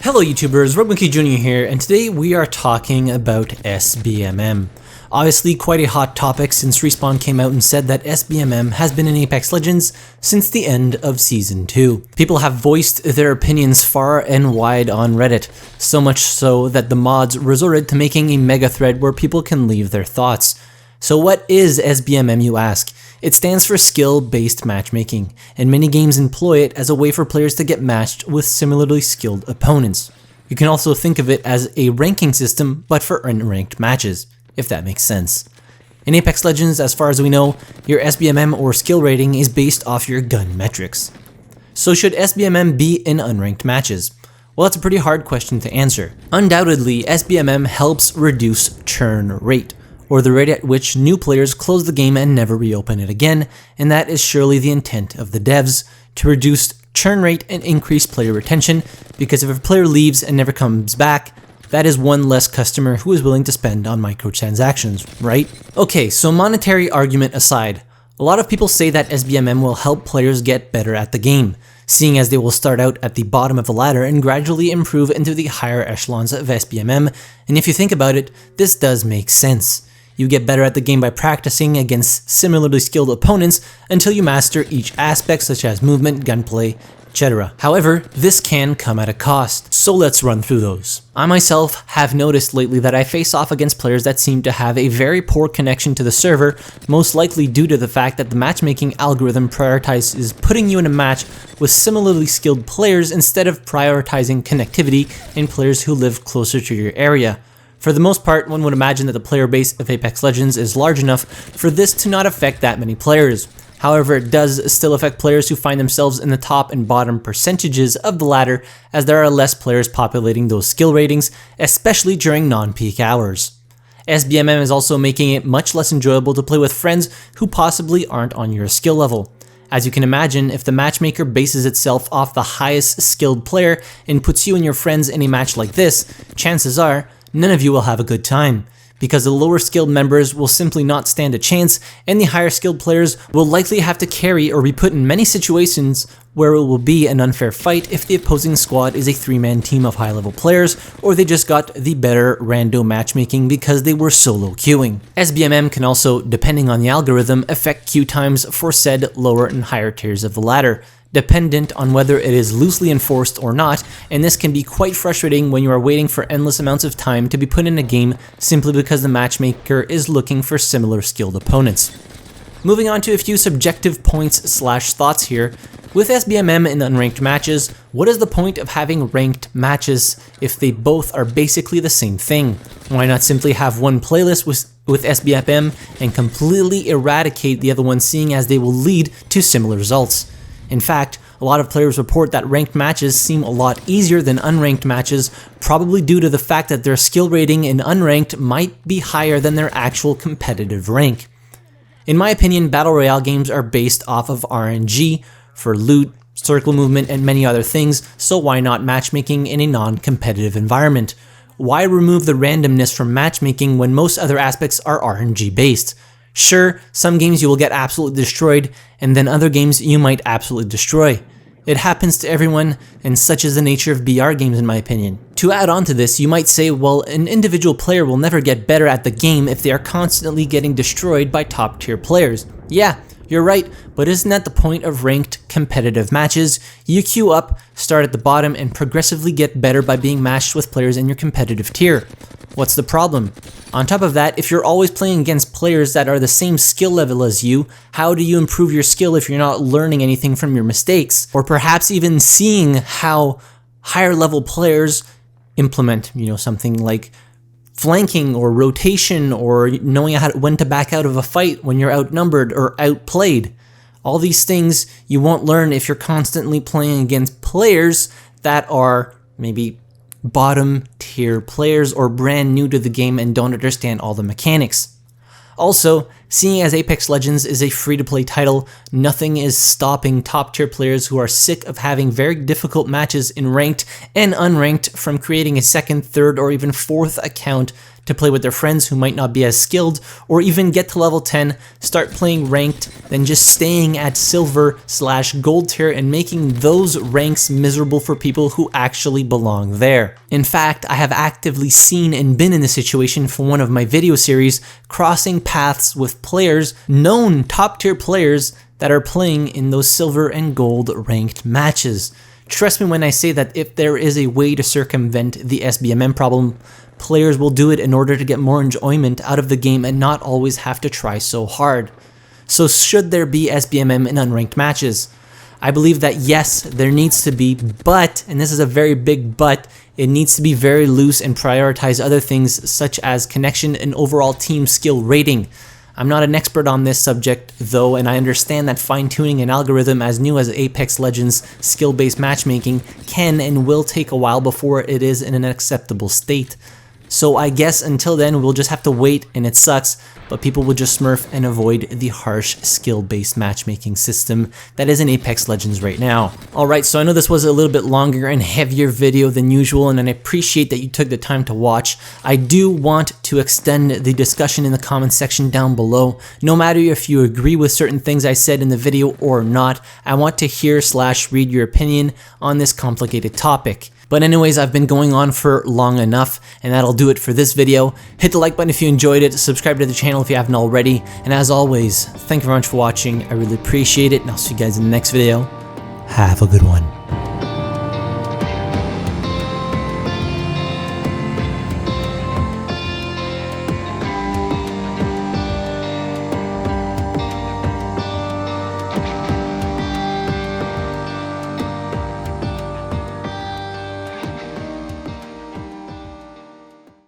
Hello YouTubers, RogueMonkeyJr here, and today we are talking about SBMM. Obviously quite a hot topic since Respawn came out and said that SBMM has been in Apex Legends since the end of Season 2. People have voiced their opinions far and wide on Reddit, so much so that the mods resorted to making a mega thread where people can leave their thoughts. So what is SBMM, you ask? It stands for skill-based matchmaking, and many games employ it as a way for players to get matched with similarly skilled opponents. You can also think of it as a ranking system, but for unranked matches, if that makes sense. In Apex Legends, as far as we know, your SBMM or skill rating is based off your gun metrics. So should SBMM be in unranked matches? Well, that's a pretty hard question to answer. Undoubtedly, SBMM helps reduce churn rate, or the rate at which new players close the game and never reopen it again, and that is surely the intent of the devs, to reduce churn rate and increase player retention, because if a player leaves and never comes back, that is one less customer who is willing to spend on microtransactions, right? Okay, so monetary argument aside, a lot of people say that SBMM will help players get better at the game, seeing as they will start out at the bottom of the ladder and gradually improve into the higher echelons of SBMM, and if you think about it, this does make sense. You get better at the game by practicing against similarly skilled opponents until you master each aspect such as movement, gunplay, etc. However, this can come at a cost, so let's run through those. I myself have noticed lately that I face off against players that seem to have a very poor connection to the server, most likely due to the fact that the matchmaking algorithm prioritizes putting you in a match with similarly skilled players instead of prioritizing connectivity in players who live closer to your area. For the most part, one would imagine that the player base of Apex Legends is large enough for this to not affect that many players. However, it does still affect players who find themselves in the top and bottom percentages of the ladder, as there are less players populating those skill ratings, especially during non-peak hours. SBMM is also making it much less enjoyable to play with friends who possibly aren't on your skill level. As you can imagine, if the matchmaker bases itself off the highest skilled player and puts you and your friends in a match like this, chances are none of you will have a good time, because the lower skilled members will simply not stand a chance, and the higher skilled players will likely have to carry or be put in many situations where it will be an unfair fight if the opposing squad is a 3-man team of high level players, or they just got the better rando matchmaking because they were solo queuing. SBMM can also, depending on the algorithm, affect queue times for said lower and higher tiers of the ladder, dependent on whether it is loosely enforced or not, and this can be quite frustrating when you are waiting for endless amounts of time to be put in a game simply because the matchmaker is looking for similar skilled opponents. Moving on to a few subjective points / thoughts here. With SBMM in unranked matches, what is the point of having ranked matches if they both are basically the same thing? Why not simply have one playlist with SBMM and completely eradicate the other one, seeing as they will lead to similar results? In fact, a lot of players report that ranked matches seem a lot easier than unranked matches, probably due to the fact that their skill rating in unranked might be higher than their actual competitive rank. In my opinion, Battle Royale games are based off of RNG for loot, circle movement, and many other things, so why not matchmaking in a non-competitive environment? Why remove the randomness from matchmaking when most other aspects are RNG based? Sure, some games you will get absolutely destroyed, and then other games you might absolutely destroy. It happens to everyone, and such is the nature of BR games in my opinion. To add on to this, you might say, well, an individual player will never get better at the game if they are constantly getting destroyed by top tier players. Yeah, you're right, but isn't that the point of ranked competitive matches? You queue up, start at the bottom, and progressively get better by being matched with players in your competitive tier. What's the problem? On top of that, if you're always playing against players that are the same skill level as you, how do you improve your skill if you're not learning anything from your mistakes? Or perhaps even seeing how higher level players implement, something like flanking or rotation, or knowing when to back out of a fight when you're outnumbered or outplayed. All these things you won't learn if you're constantly playing against players that are maybe bottom tier players or brand new to the game and don't understand all the mechanics. Also, seeing as Apex Legends is a free-to-play title, nothing is stopping top tier players who are sick of having very difficult matches in ranked and unranked from creating a second, third, or even fourth account to play with their friends who might not be as skilled, or even get to level 10, start playing ranked, then just staying at silver/gold tier and making those ranks miserable for people who actually belong there. In fact, I have actively seen and been in this situation for one of my video series, crossing paths with players, known top tier players, that are playing in those silver and gold ranked matches. Trust me when I say that if there is a way to circumvent the SBMM problem, players will do it in order to get more enjoyment out of the game and not always have to try so hard. So should there be SBMM in unranked matches? I believe that yes, there needs to be, but, and this is a very big but, it needs to be very loose and prioritize other things such as connection and overall team skill rating. I'm not an expert on this subject though, and I understand that fine-tuning an algorithm as new as Apex Legends skill-based matchmaking can and will take a while before it is in an acceptable state. So I guess until then we'll just have to wait, and it sucks, but people will just smurf and avoid the harsh skill-based matchmaking system that is in Apex Legends right now. Alright, so I know this was a little bit longer and heavier video than usual, and I appreciate that you took the time to watch. I do want to extend the discussion in the comment section down below. No matter if you agree with certain things I said in the video or not, I want to hear/read your opinion on this complicated topic. But anyways, I've been going on for long enough, and that'll do it for this video. Hit the like button if you enjoyed it, subscribe to the channel if you haven't already, and as always, thank you very much for watching. I really appreciate it, and I'll see you guys in the next video. Have a good one.